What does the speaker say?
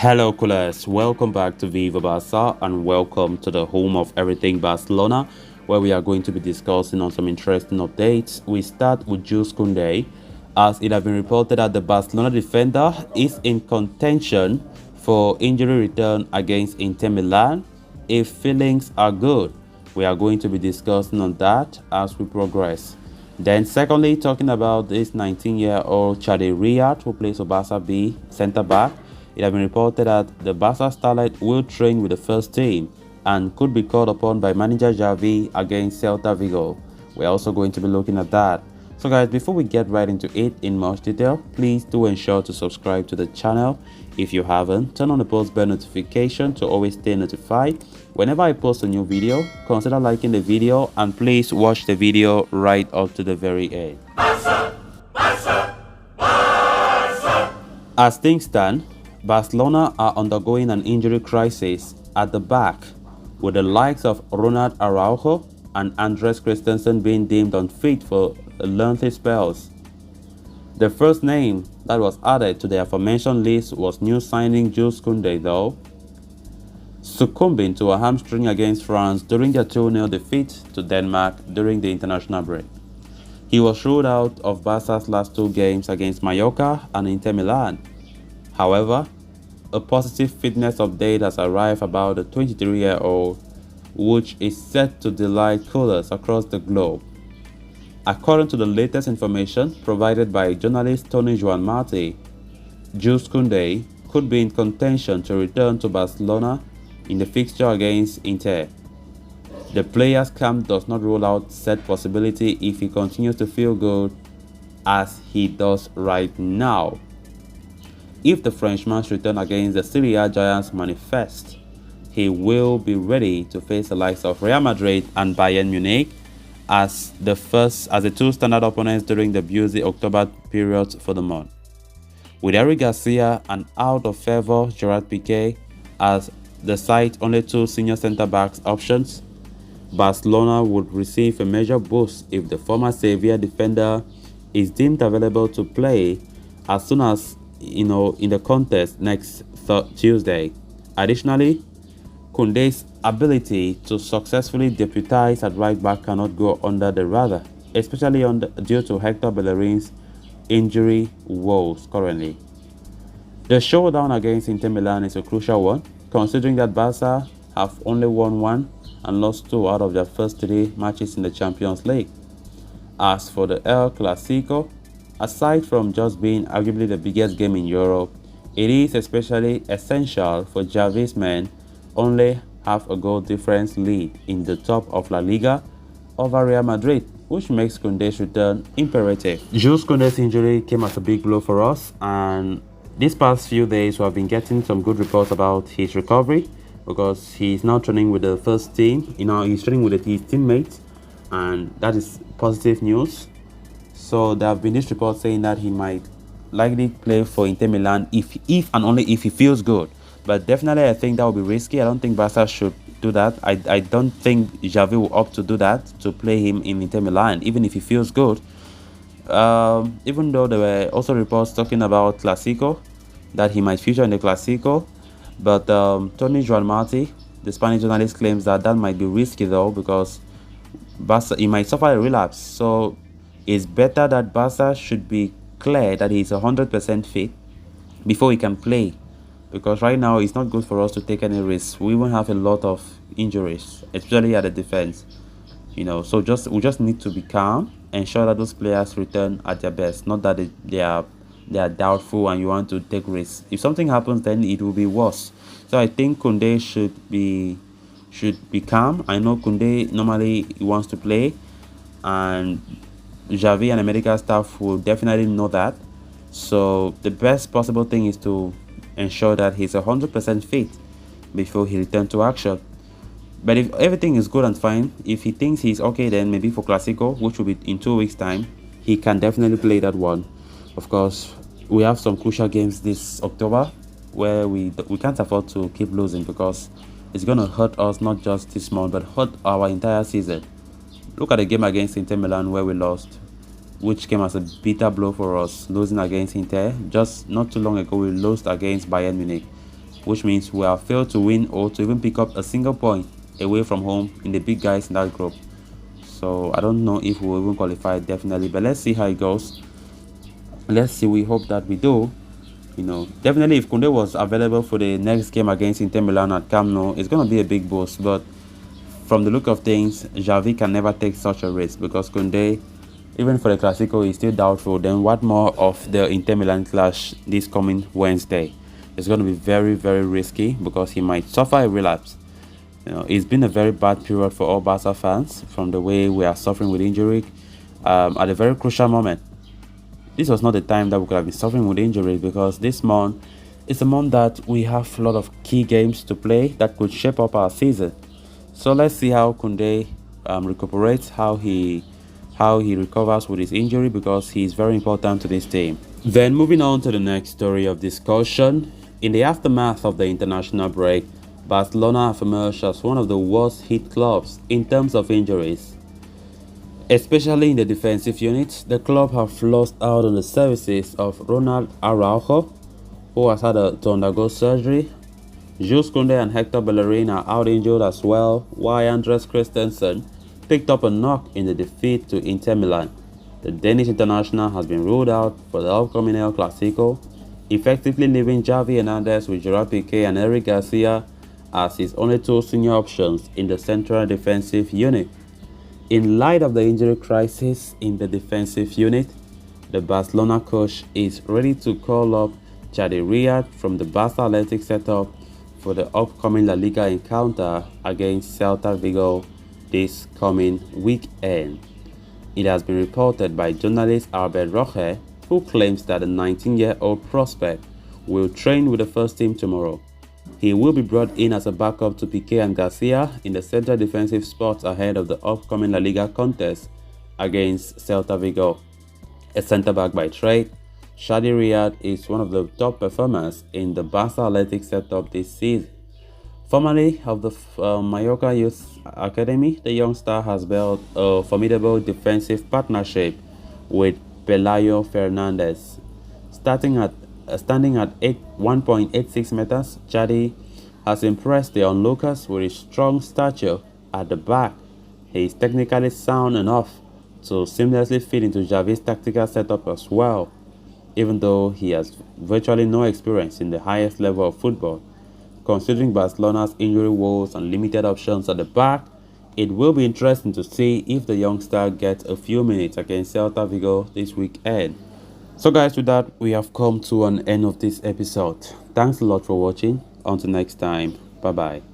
Hello, coolers. Welcome back to Viva Barca and welcome to the home of everything Barcelona, where we are going to be discussing on some interesting updates. We start with Jules Kounde, as it has been reported that the Barcelona defender is in contention for injury return against Inter Milan. If feelings are good, we are going to be discussing on that as we progress. Then, secondly, talking about this 19-year-old Chade Riyad, who plays for Barca B centre back. It has been reported that the Barca starlight will train with the first team and could be called upon by manager Xavi against Celta Vigo. We're also going to be looking at that. So guys, before we get right into it in much detail, please do ensure to subscribe to the channel. If you haven't, turn on the post bell notification to always stay notified. Whenever I post a new video, consider liking the video and please watch the video right up to the very end. As things stand, Barcelona are undergoing an injury crisis at the back, with the likes of Ronald Araujo and Andres Christensen being deemed unfit for lengthy spells. The first name that was added to the aforementioned list was new signing Jules Kounde, though, succumbing to a hamstring against France during their 2-0 defeat to Denmark during the international break. He was ruled out of Barca's last two games against Mallorca and Inter Milan. However, a positive fitness update has arrived about the 23-year-old, which is set to delight coolers across the globe. According to the latest information provided by journalist Tony Joan Marti, Jules Kounde could be in contention to return to Barcelona in the fixture against Inter. The player's camp does not rule out said possibility if he continues to feel good as he does right now. If the Frenchman's return against the Serie A giants manifests, he will be ready to face the likes of Real Madrid and Bayern Munich as the two standard opponents during the busy October period for the month. With Eric Garcia and out of favor Gerard Piqué as the site's only two senior centre-backs options, Barcelona would receive a major boost if the former Sevilla defender is deemed available to play as soon as in the contest next Tuesday. Additionally, Kounde's ability to successfully deputize at right back cannot go under the radar, especially due to Hector Bellerin's injury woes currently. The showdown against Inter Milan is a crucial one, considering that Barca have only won one and lost two out of their first three matches in the Champions League. As for the El Clasico, aside from just being arguably the biggest game in Europe, it is especially essential for Xavi's men only have a goal difference lead in the top of La Liga over Real Madrid, which makes Kounde's return imperative. Jules Kounde's injury came as a big blow for us, and these past few days we have been getting some good reports about his recovery because he's now training with the first team. He's training with his teammates, and that is positive news. So there have been this report saying that he might likely play for Inter Milan if and only if he feels good. But definitely I think that would be risky. I don't think Barca should do that. I don't think Xavi will opt to do that, to play him in Inter Milan, even if he feels good. Even though there were also reports talking about Clasico, that he might feature in the Clasico. But Tony Joan Marti, the Spanish journalist, claims that might be risky though, because Barca, he might suffer a relapse. So it's better that Barca should be clear that he's 100% fit before he can play, because right now it's not good for us to take any risks. We will have a lot of injuries, especially at the defense. So we just need to be calm, ensure that those players return at their best, not that they are doubtful and you want to take risks. If something happens, then it will be worse. So I think Kounde should be calm. I know Kounde normally wants to play, and Xavi and the medical staff will definitely know that. So the best possible thing is to ensure that he's 100% fit before he returns to action. But if everything is good and fine, if he thinks he's okay, then maybe for Clasico, which will be in 2 weeks' time, he can definitely play that one. Of course, we have some crucial games this October where we can't afford to keep losing, because it's going to hurt us not just this month but hurt our entire season. Look at the game against Inter Milan where we lost, which came as a bitter blow for us, losing against Inter. Just not too long ago, we lost against Bayern Munich. which means we have failed to win or to even pick up a single point away from home in the big guys in that group. So I don't know if we'll even qualify definitely, but let's see how it goes. Let's see, we hope that we do. Definitely if Kounde was available for the next game against Inter Milan at Camp Nou, it's going to be a big boost. But from the look of things, Xavi can never take such a risk because Kounde, even for the Clasico, is still doubtful. Then what more of the Inter Milan clash this coming Wednesday? It's going to be very, very risky because he might suffer a relapse. It's been a very bad period for all Barca fans from the way we are suffering with injury at a very crucial moment. This was not the time that we could have been suffering with injury because this month is a month that we have a lot of key games to play that could shape up our season. So let's see how Kounde recuperates, how he recovers with his injury because he is very important to this team. Then moving on to the next story of discussion. In the aftermath of the international break, Barcelona have emerged as one of the worst hit clubs in terms of injuries. Especially in the defensive unit, the club have lost out on the services of Ronald Araujo, who has had to undergo surgery. Jules Kounde and Hector Bellerin are out injured as well, while Andres Christensen picked up a knock in the defeat to Inter Milan. The Danish international has been ruled out for the upcoming El Clasico, effectively leaving Xavi Hernandez with Gerard Piqué and Eric Garcia as his only two senior options in the central defensive unit. In light of the injury crisis in the defensive unit, the Barcelona coach is ready to call up Chadi Riyad from the Barca Athletic setup for the upcoming La Liga encounter against Celta Vigo this coming weekend. It has been reported by journalist Albert Roche, who claims that the 19-year-old prospect will train with the first team tomorrow. He will be brought in as a backup to Piqué and Garcia in the central defensive spots ahead of the upcoming La Liga contest against Celta Vigo. A centre-back by trade, Chadi Riyad is one of the top performers in the Barca Athletic setup this season. Formerly of the Mallorca Youth Academy, the youngster has built a formidable defensive partnership with Pelayo Fernandez. Standing at 1.86 meters, Chadi has impressed the onlookers with his strong stature at the back. He is technically sound enough to seamlessly fit into Xavi's tactical setup as well, even though he has virtually no experience in the highest level of football. Considering Barcelona's injury woes and limited options at the back, it will be interesting to see if the youngster gets a few minutes against Celta Vigo this weekend. So guys, with that, we have come to an end of this episode. Thanks a lot for watching. Until next time, bye bye.